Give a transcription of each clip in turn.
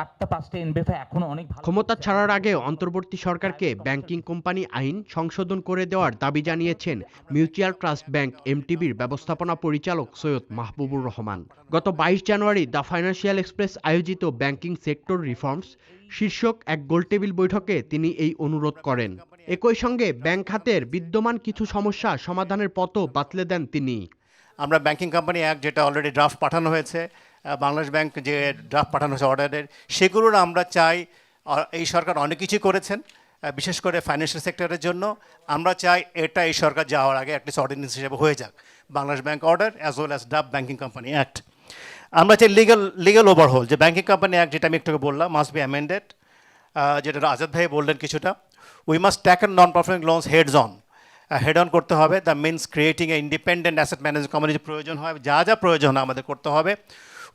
4টা 5টা এনবিএফআই এখনো অনেক ভালো ক্ষমতা ছাড়ার আগে অন্তর্বর্তী সরকারকে ব্যাংকিং কোম্পানি আইন সংশোধন করে দেওয়ার দাবি জানিয়েছেন মিউচুয়াল ট্রাস্ট ব্যাংক এমটিবির ব্যবস্থাপনা পরিচালক সৈয়দ মাহবুবুর রহমান। গত 22 জানুয়ারি দ্য ফাইন্যান্সিয়াল এক্সপ্রেস আয়োজিত ব্যাংকিং সেক্টর রিফর্মস শীর্ষক এক গোলটেবিল বৈঠকে তিনি এই অনুরোধ করেন। একই সঙ্গে ব্যাংক খাতের বিদ্যমান কিছু সমস্যা সমাধানের পথও বাতলে দেন তিনি। আমরা ব্যাংকিং কোম্পানি অ্যাক্ট যেটা অলরেডি ড্রাফট পাঠানো হয়েছে, বাংলাদেশ ব্যাংক যে ড্রাফট পাঠানো হয়েছে অর্ডারের, সেগুলোর আমরা চাই, এই সরকার অনেক কিছু করেছেন বিশেষ করে ফাইন্যান্সিয়াল সেক্টরের জন্য। আমরা চাই এটা এই সরকার যাওয়ার আগে অ্যাটলিস্ট অর্ডিন্যান্স হিসেবে হয়ে যাক, Bangladesh bank order as well as draft banking company act. আমরা চাই লিগাল ওভারহোল, যে ব্যাংকিং কোম্পানি অ্যাক্ট যেটা আমি একটু বললাম মাস্ট বি অ্যামেন্ডেড, যেটা আজাদ ভাই বললেন কিছুটা। We must tackle non performing loans head on করতে হবে। The means creating a independent asset management company প্রয়োজন হয়, যা প্রয়োজন আমাদের করতে হবে।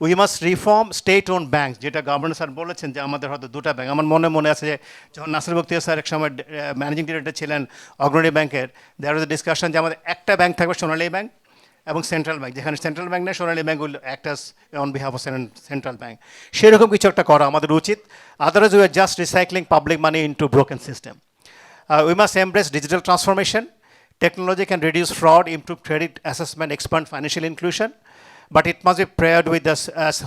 We must reform state own bank, যেটা গভর্নর স্যার বলেছেন যে আমাদের হয়তো দুটা ব্যাংক। আমার মনে আছে যে যখন নাসির বখতিয়ার স্যার এক সময় ম্যানেজিং ডিরেক্টর ছিলেন অগ্রণী ব্যাংকের, দেয়ার ওয়াজ এ ডিসকাশন যে আমাদের একটা ব্যাংক থাকবে সোনালী ব্যাংক এবং সেন্ট্রাল ব্যাংক, যেখানে সেন্ট্রাল ব্যাংক নেই Sonali bank will act as on behalf of central bank. সেরকম কিছু একটা করা আমাদের উচিত, otherwise we are just recycling public money into broken system. We must embrace digital transformation. Technology can reduce fraud, improve credit assessment, expand financial inclusion, but it must be paired with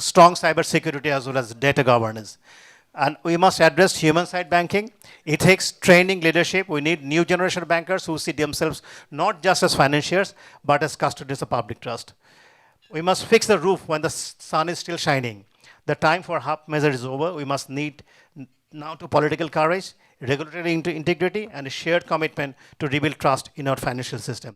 strong cyber security as well as data governance. And we must address human side banking, ethics, training, leadership. We need new generation bankers who see themselves not just as financiers, but as custodians of public trust. We must fix the roof when the sun is still shining. The time for half measure is over. We must need now to political courage, regulatory integrity, and a shared commitment to rebuild trust in our financial system.